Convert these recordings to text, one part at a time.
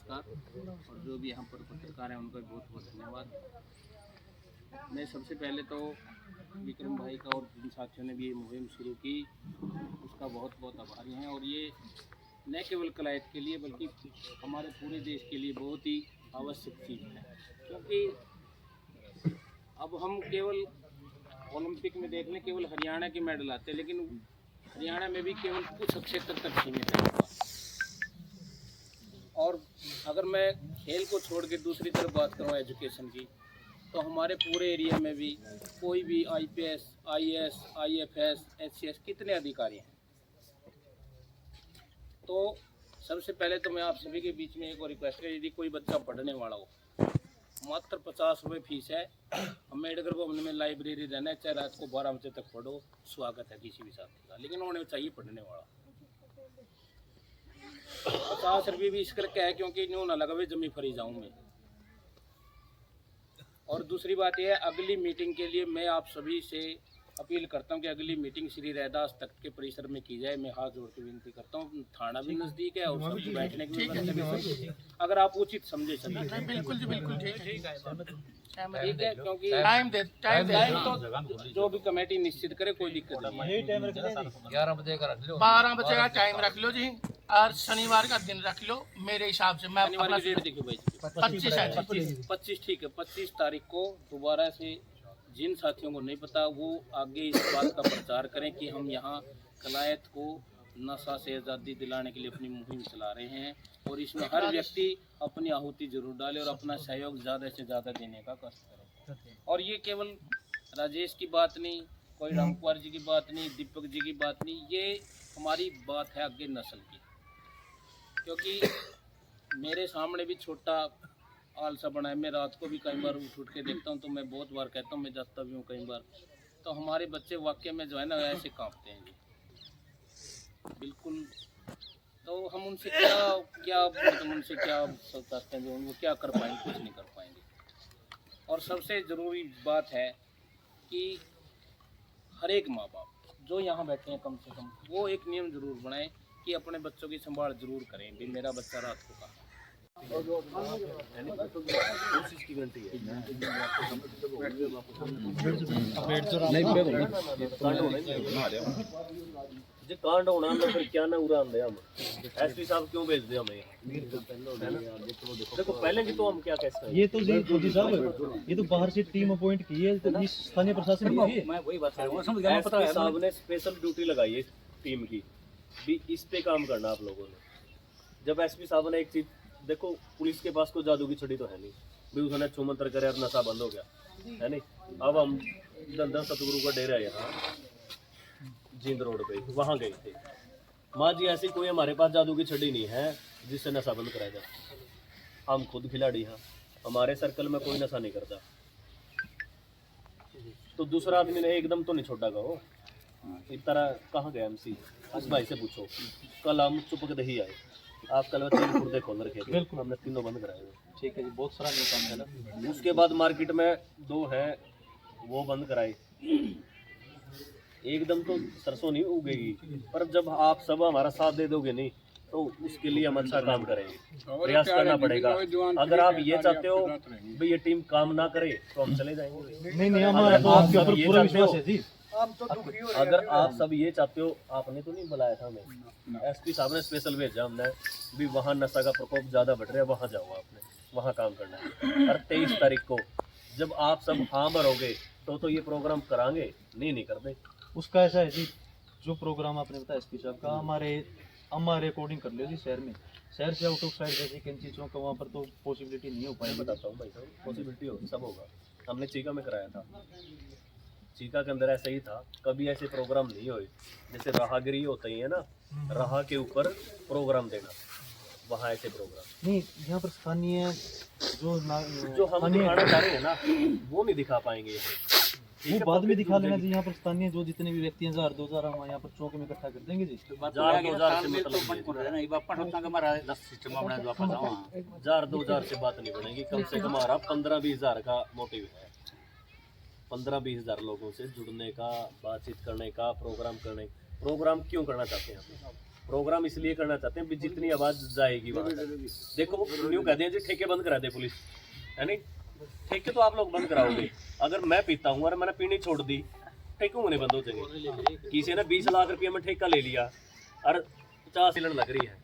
नमस्कार। और जो भी यहाँ पर पत्रकार हैं उनका बहुत बहुत धन्यवाद। मैं सबसे पहले तो विक्रम भाई का और जिन साथियों ने भी ये मुहिम शुरू की उसका बहुत बहुत आभारी हैं। और ये न केवल कलायत के लिए बल्कि हमारे पूरे देश के लिए बहुत ही आवश्यक चीज़ है, क्योंकि अब हम केवल ओलंपिक में देख लें केवल हरियाणा के मेडल आते हैं, लेकिन हरियाणा में भी केवल कुछ क्षेत्र तक सीमित है। और अगर मैं खेल को छोड़ के दूसरी तरफ बात करूँ एजुकेशन की, तो हमारे पूरे एरिया में भी कोई भी IPS, IAS, IFS, HCS कितने अधिकारी हैं। तो सबसे पहले तो मैं आप सभी के बीच में एक और रिक्वेस्ट है, यदि कोई बच्चा पढ़ने वाला हो, मात्र 50 रुपये फीस है। अम्बेडकर भवन में लाइब्रेरी रहना है, चाहे रात को 12 बजे तक पढ़ो, स्वागत है किसी भी साथी का, लेकिन होने चाहिए पढ़ने वाला। 50 रुपये भी इस करके है क्योंकि न्यू ना लगा वे जमी फरी जाऊँ मैं। और दूसरी बात यह है, अगली मीटिंग के लिए मैं आप सभी से अपील करता हूं कि अगली मीटिंग श्री रैदास तख्त के परिसर में की जाए। मैं हाथ जोड़ के विनती करता हूं, थाना भी नज़दीक है और सबको बैठने की व्यवस्था, अगर आप उचित समझे सभी। बिल्कुल जी बिल्कुल ठीक है, क्योंकि टाइम तो जो भी कमेटी निश्चित करे, कोई दिक्कत नहीं है। 11 बजे का रख लो, 12 बजे का टाइम रख लो जी, और शनिवार का दिन रख लो। मेरे हिसाब से मैं शनिवार की डेट देखिए भाई, 25 ठीक है। 25 तारीख को दोबारा से जिन साथियों को नहीं पता वो आगे इस बात का प्रचार करें कि हम यहाँ कलायत को नशा से आज़ादी दिलाने के लिए अपनी मुहिम चला रहे हैं। और इसमें हर व्यक्ति अपनी आहुति जरूर डाले और अपना सहयोग ज़्यादा से ज़्यादा देने का कष्ट करें। और ये केवल राजेश की बात नहीं, कोई रामकुमार जी की बात नहीं, दीपक जी की बात नहीं, ये हमारी बात है आगे नस्ल की। क्योंकि मेरे सामने भी छोटा आलसा बना है, मैं रात को भी कई बार उठ के देखता हूँ, तो मैं बहुत बार कहता हूँ, मैं जाता भी हूँ कई बार, तो हमारे बच्चे वाकई में जो है ना ऐसे कांपते हैं जी, बिल्कुल। तो हम उनसे क्या उनसे क्या चाहते हैं, जो उनको क्या कर पाएंगे, कुछ नहीं कर पाएंगे। और सबसे ज़रूरी बात है कि हर एक माँ बाप जो यहाँ बैठे हैं, कम से कम वो एक नियम ज़रूर बनाए कि अपने बच्चों की संभाल जरूर करें भी मेरा बच्चा रात को कहाँ। कोशिश की घंटी है जो कांड होना तो फिर क्या ना उड़ा आंदे हम एसपी साहब क्यों भेज दे हमें। देखो पहले की तो हम क्या कह सकते हैं, ये तो जी साहब ये तो बाहर से टीम अपॉइंट की है, तो इस स्थानीय प्रशासन की है। मैं वही बात कर रहा हूं, एसपी साहब ने स्पेशल ड्यूटी लगाई है टीम की भी, इस पे काम करना आप लोगों ने। जब एसपी साहब ने एक चीज देखो, पुलिस के पास कोई जादू की छड़ी तो है नहीं भी उसने छूमंतर करे और नशा बंद हो गया है नहीं। अब हम दंदन सतगुरु का डेरा है यहाँ जींद रोड पे, वहाँ गए थे। माँ जी ऐसी कोई हमारे पास जादू की छड़ी नहीं है जिससे नशा बंद कराया जाए। हम खुद खिलाड़ी हैं, हमारे सर्कल में कोई नशा नहीं करता, तो दूसरा आदमी ने एकदम तो नहीं छोड़ा कहो। इस तरह कहाँ गया MC, उस भाई से पूछो। कल हम चुपक दही आए, आप कल 3 खुर्दे खोल रखे थे, हमने तीनों बंद कराए हुए। ठीक है जी, बहुत सारा काम है ना। उसके बाद मार्केट में 2 है वो बंद कराए। एकदम तो सरसों नहीं उगेगी, पर जब आप सब हमारा साथ दे दोगे नहीं तो उसके लिए हम अच्छा काम करेंगे, प्रयास करना पड़ेगा। अगर आप ये चाहते हो भाई ये टीम काम ना करे तो हम चले जाएंगे। नहीं हमारा तो आपके ऊपर पूरा विश्वास है जी। अगर आप सब ये चाहते हो, आपने तो नहीं बुलाया था हमें, एसपी साहब ने स्पेशल भेजा हमने भी वहाँ नशा का प्रकोप ज़्यादा बढ़ रहा है, वहाँ जाओ, आपने वहाँ काम करना है। और 23 तारीख को जब आप सब हाँ भरोगे तो ये प्रोग्राम कराएंगे, नहीं कर दे। उसका ऐसा है जी, जो प्रोग्राम आपने बताया एसपी साहब का, हमारे अकॉर्डिंग कर लो जी। शहर से आउट ऑफ साइड जैसे किन चीज़ों का वहाँ पर तो पॉसिबिलिटी नहीं हो पाएगी। बताता हूँ भाई साहब, पॉसिबिलिटी हो सब होगा। हमने चीका में कराया था, चीका के अंदर ऐसा ही था, कभी ऐसे प्रोग्राम नहीं हुए। जैसे राहगिरी होता ही है ना, राह के ऊपर प्रोग्राम देना, वहाँ ऐसे प्रोग्राम नहीं। यहाँ पर स्थानीय जो हम दिखाना चाह रहे हैं ना वो नहीं दिखा पाएंगे, वो बाद में दिखा लेना जी। यहाँ पर स्थानीय जो जितने भी व्यक्ति हैं 1000-2000 हम यहाँ पर चौक में इकट्ठा कर देंगे जी। 1000-2000 से बात नहीं बनेगी, कम से कम हमारा 15-20 हज़ार का मोटिव है। 15-20 हज़ार लोगों से जुड़ने का, बातचीत करने का, प्रोग्राम क्यों करना चाहते हैं प्रोग्राम इसलिए करना चाहते हैं भी जितनी आवाज जाएगी वहां तक। देखो न्यू कहते हैं जी ठेके बंद करा दे पुलिस, है नहीं? ठेके तो आप लोग बंद कराओगे। अगर मैं पीता हूँ और मैंने पीनी छोड़ दी, ठेके होने बंद हो जाएंगे। किसी ने 20 लाख रुपये में ठेका ले लिया और 50 सिलन लग रही है,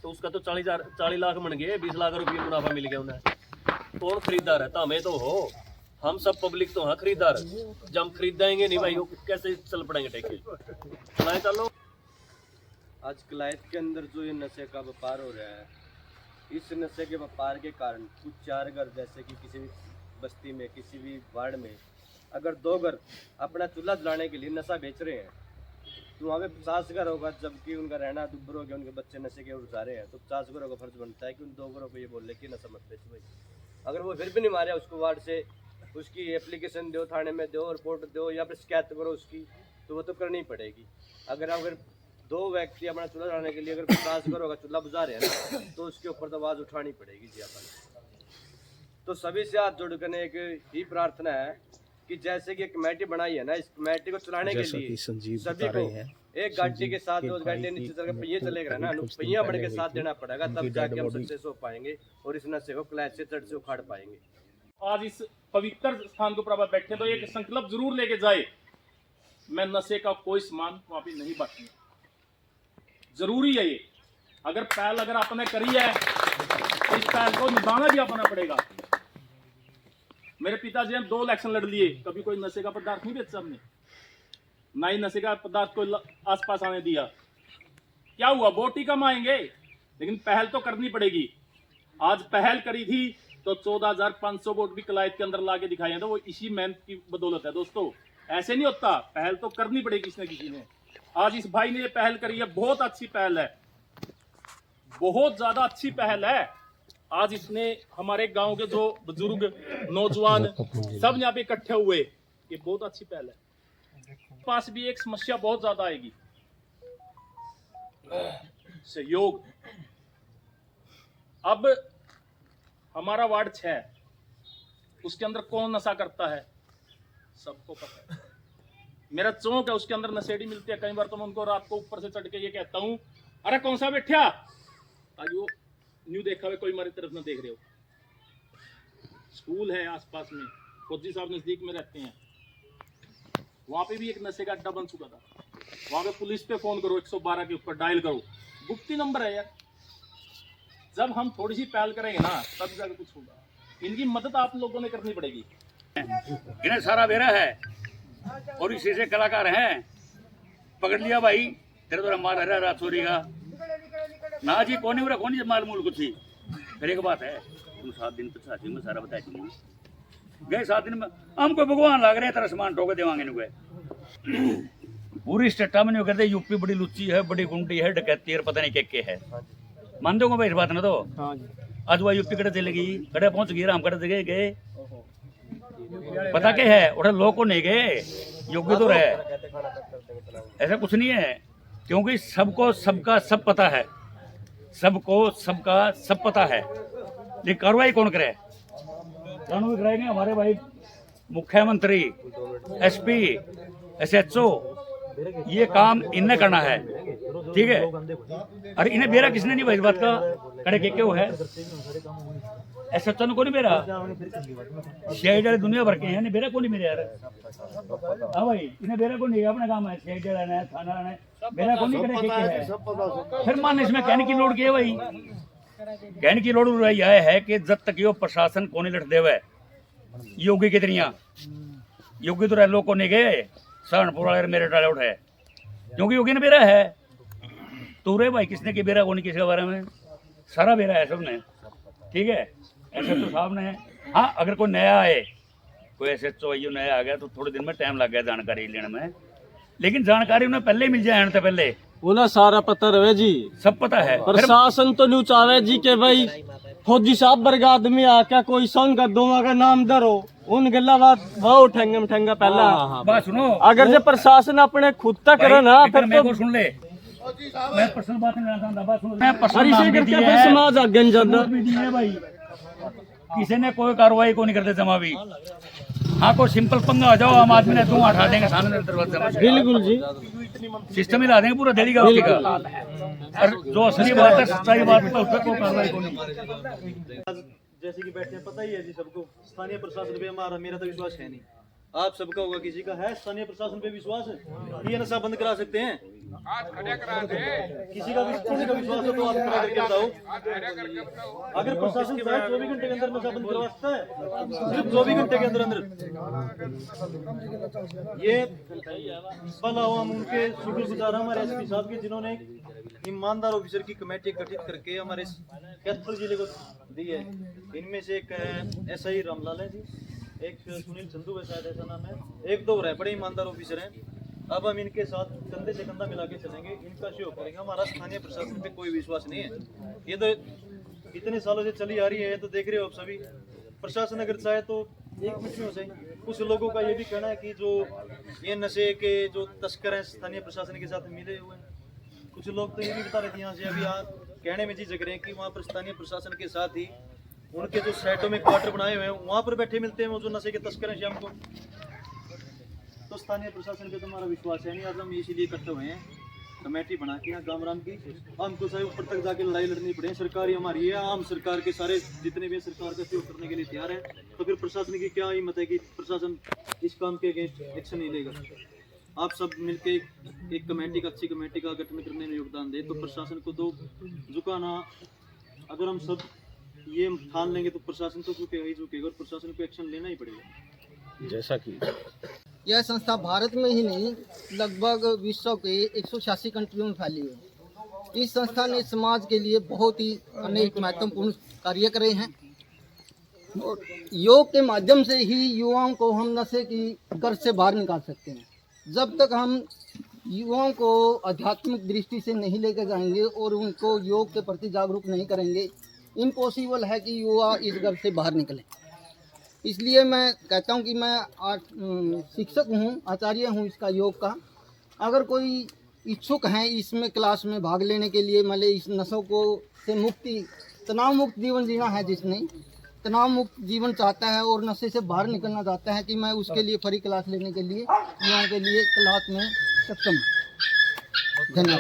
तो उसका तो 40 लाख बन गए, 20 लाख रुपये मुनाफा मिल गया उन्हें। कौन खरीदार है? तो हमें तो हो, हम सब पब्लिक तो हाँ खरीदार। जब हम खरीदेंगे नहीं भाई, वो कैसे चल पड़ेंगे ठेके? चलाएं चलो। आज कलायत के अंदर जो ये नशे का व्यापार हो रहा है, इस नशे के व्यापार के कारण कुछ 4 घर, जैसे कि किसी भी बस्ती में, किसी भी वार्ड में अगर 2 घर अपना चूल्हा जलाने के लिए नशा बेच रहे हैं, तो वहाँ पे 50 घर होगा, जबकि उनका रहना दुब्बर हो गया, उनके बच्चे नशे के ओर जा रहे हैं, तो 50 घरों का फर्ज बनता है कि उन 2 घरों को ये बोले कि नशा मत बेचो भाई। अगर वो फिर भी नहीं मारे, उसको वार्ड से उसकी एप्लीकेशन दो, थाने में दो, रिपोर्ट दो, या फिर शिकायत करो उसकी, तो वो तो करनी पड़ेगी। अगर 2 व्यक्ति अपना चूल्हा जलाने के लिए अगर 50 घरों का चूल्हा बुझा रहे हैं ना, तो उसके ऊपर तो आवाज़ उठानी पड़ेगी जी अपन। तो सभी से हाथ जोड़कर एक ही प्रार्थना है कि जैसे कि एक कमेटी बनाई है ना, इस कमेटी को चलाने के लिए सभी को एक गाड़ी के साथ 2 गाड़ी नीचे चल के पहिए चलेगा ना, पहिया बढ़ के साथ देना पड़ेगा, तब जाके हम सक्सेस हो पाएंगे और इस नशे को क्लैच से जड़ से उखाड़ पाएंगे। आज इस पवित्र स्थान के ऊपर बैठे तो एक संकल्प जरूर लेके जाए, मैं नशे का कोई सामान वहां पे नहीं बांटूंगा। जरूरी है ये। अगर पहल अगर आपने करी है, तो इस पहल को निभाना भी अपना पड़ेगा। मेरे पिताजी ने 2 इलेक्शन लड़ लिए, कभी कोई नशे का पदार्थ नहीं बेचा हमने, ना ही नशे का पदार्थ कोई आसपास आने दिया। क्या हुआ? वोट ही कम आएंगे, लेकिन पहल तो करनी पड़ेगी। आज पहल करी थी तो 14,500 वोट भी कलायत के अंदर लाके दिखाए हैं, तो वो इसी मेहनत की बदौलत है दोस्तों। ऐसे नहीं होता, पहल तो करनी पड़ेगी किसी न किसी ने। आज इस भाई ने ये पहल करी है, बहुत अच्छी पहल है, बहुत ज्यादा अच्छी पहल है। आज इसने हमारे गांव के जो बुजुर्ग नौजवान सब यहाँ पे इकट्ठे हुए, ये बहुत अच्छी पहल है। पास भी एक समस्या बहुत ज्यादा आएगी, सहयोग। अब हमारा वार्ड 6, उसके अंदर कौन नशा करता है सबको पता है। मेरा चौक है, उसके अंदर नशेड़ी मिलते हैं। कई बार तो मैं उनको रात को ऊपर से चढ़ के ये कहता हूँ, अरे कौन सा बैठा, आज वो न्यू देखा हुआ कोई हमारी तरफ ना देख रहे हो। स्कूल है आसपास में, फौजी साहब नजदीक में रहते हैं, वहां पे भी एक नशे का अड्डा बन चुका था। वहां पे पुलिस पे फोन करो, 112 के ऊपर डायल करो, गुप्ती नंबर है यार। जब हम थोड़ी सी पहल करेंगे ना, तब जाकर कुछ होगा। इनकी मदद आप लोगों ने करनी पड़ेगी। इन्हें सारा बेरा है और इसी से कलाकार हैं। पकड़ लिया भाई, तेरे तो माल हरा रात चोरी का ना जी, कौन नहीं कौन माल मूल कुछ ही। फिर एक बात है, तुम 7 दिन तक साथी में सारा बताया तुम गए 7 दिन में हमको भगवान लग रहे हैं, तेरा सामान ठोके देवांगे नुके। पूरी स्टेटा में नहीं करते, यूपी बड़ी लुच्ची है, बड़ी गुंडी है, डकैती है, पता नहीं क्या है। मान दोगे भाई इस बात ना? तो आज वह यूपी कड़े चले गई, कड़े पहुंच गई, राम कड़े जगह गए, पता क्या है? उठे लोग को नहीं गए, योग्य तो रहे, ऐसा कुछ नहीं है। क्योंकि सबको सबका सब पता है, सबको सबका सब पता है, लेकिन कार्रवाई कौन करे? कानून कराएंगे हमारे भाई मुख्यमंत्री, SP, SHO, ये काम इन्हें करना है, ठीक है। अरे इन्हें बेरा किसने नहीं भाई इस बात का? कड़े के क्यों है? SHO ने कौन बेरा? CID दुनिया भर के हैं, नहीं बेरा कौन नहीं मेरे यार। हाँ भाई, इन्हें बेरा कौन नहीं, अपना काम है, CID है, थाना है, बेरा कौन नहीं, कड़े के है। फिर मान इसमें कहने की लोड क्या है भाई? कहने की लोड यह है कि जब तक यो प्रशासन को नहीं लट देवे, योगी की तरिया योगी तो लोग को नहीं गए, सहारनपुर वाले मेरे डाले उठे, क्योंकि योगी ने बेरा है। तो रे भाई किसने की बेरा को नहीं, किसी के बारे में सारा बेरा है सबने, ठीक है। SHO साहब ने, हाँ अगर कोई नया आए, कोई SHO नया आ गया तो थोड़े दिन में टाइम लग गया जानकारी लेने में, लेकिन जानकारी उन्हें पहले ही मिल जाए, आने से पहले वो ना सारा पता रहे जी, सब पता है। प्रशासन तो न्यू चाहे जी के भाई फौजी साहब बरगा आदमी आके कोई संग का दोवा का नाम धरो, उन गल्ला बात वो उठेंगे उठेंगे पहला। बात सुनो, अगर जो प्रशासन अपने खुद तक करे ना, फिर तो सुन ले, मैं पर्सनल बात नहीं करना, बात सुन, मैं पर्सनल इसी करके फिर समाज आगे जाता भाई, किसी ने कोई कार्रवाई को नहीं करते जमा भी। हाँ कोई सिंपल पंगा हो जाओ, आम आदमी ने धुआं उठा देंगे सामने दरवाजे में, बिल्कुल जी, सिस्टम ही ला देंगे पूरा दिल्ली का उसकी का। और जो असली बात है, सच्चाई बात है, तो उस पर कोई कार्रवाई को नहीं। जैसे कि बैठे हैं, पता ही है जी सबको, स्थानीय प्रशासन पे हमारा मेरा तो विश्वास है नहीं। आप सबका होगा, किसी का है स्थानीय प्रशासन पे विश्वास है कि ये नशा बंद करा सकते हैं? किसी का विश्वास हो तो आप खड़ा करके बताओ। अगर प्रशासन चाहे 24 घंटे के अंदर नशा बंद करवा सकता है, सिर्फ 24 घंटे के अंदर ये भला हम उनके शुक्रगुजार हैं हमारे एसपी साहब के, जिन्होंने ईमानदार ऑफिसर की कमेटी गठित करके हमारे कैथल जिले को दी है। इनमें से एक SI रामलाल है जी, एक सुनील संधू है शायद ऐसा नाम है, एक दो है, बड़े ईमानदार ऑफिसर हैं। अब हम इनके साथ कंधे से कंधा मिला के चलेंगे, इनका सहयोग करेंगे। हमारा स्थानीय प्रशासन पे कोई विश्वास नहीं है, ये तो इतने सालों से चली आ रही है, तो देख रहे हो आप सभी। प्रशासन अगर चाहे तो एक मिनट में हो जाए। कुछ लोगों का ये भी कहना है कि जो ये नशे के जो तस्कर हैं स्थानीय प्रशासन के साथ मिले हुए हैं। कुछ लोग तो ये भी बता रहे थे यहाँ से अभी यहाँ कहने में झिझक रहे हैं कि वहाँ पर स्थानीय प्रशासन के साथ ही उनके जो साइटों में क्वार्टर बनाए हुए हैं वहाँ पर बैठे मिलते हैं वो जो नशे के तस्कर हैं शाम को। तो स्थानीय प्रशासन पे तो हमारा विश्वास है नहीं। आज हम इसीलिए इकट्ठे हुए हैं कमेटी बना के यहाँ गामराम की। हमको चाहे ऊपर तक जाके लड़ाई लड़नी पड़े, सरकार ही हमारी है, आम सरकार के सारे जितने भी सरकार का सहयोग करने के लिए तैयार है। तो फिर प्रशासन की क्या हिम्मत है कि प्रशासन इस काम के अगेंस्ट एक्शन नहीं लेगा। आप सब मिलके एक कमेटी का, अच्छी कमेटी का गठन करने में योगदान दें, तो प्रशासन को तो झुकाना, अगर हम सब ये ठान लेंगे तो प्रशासन तो झुकेगा ही झुकेगा, और प्रशासन को एक्शन लेना ही पड़ेगा। जैसा कि यह संस्था भारत में ही नहीं लगभग विश्व के 186 कंट्रियों में फैली है। इस संस्था ने समाज के लिए बहुत ही अनेक महत्वपूर्ण कार्य करे हैं। और योग के माध्यम से ही युवाओं को हम नशे की गर्त से बाहर निकाल सकते हैं। जब तक हम युवाओं को आध्यात्मिक दृष्टि से नहीं लेकर जाएंगे और उनको योग के प्रति जागरूक नहीं करेंगे, इम्पॉसिबल है कि युवा इस घर से बाहर निकले। इसलिए मैं कहता हूं कि मैं शिक्षक हूं, आचार्य हूं इसका योग का। अगर कोई इच्छुक हैं इसमें क्लास में भाग लेने के लिए, मतलब इस नशों को से मुक्ति, तनाव मुक्त जीवन जीना है, जिसने तनाव मुक्त जीवन चाहता है और नशे से बाहर निकलना चाहता है, कि मैं उसके लिए फ्री क्लास लेने के लिए युवाओं के लिए क्लास में सक्षम हूँ। धन्यवाद।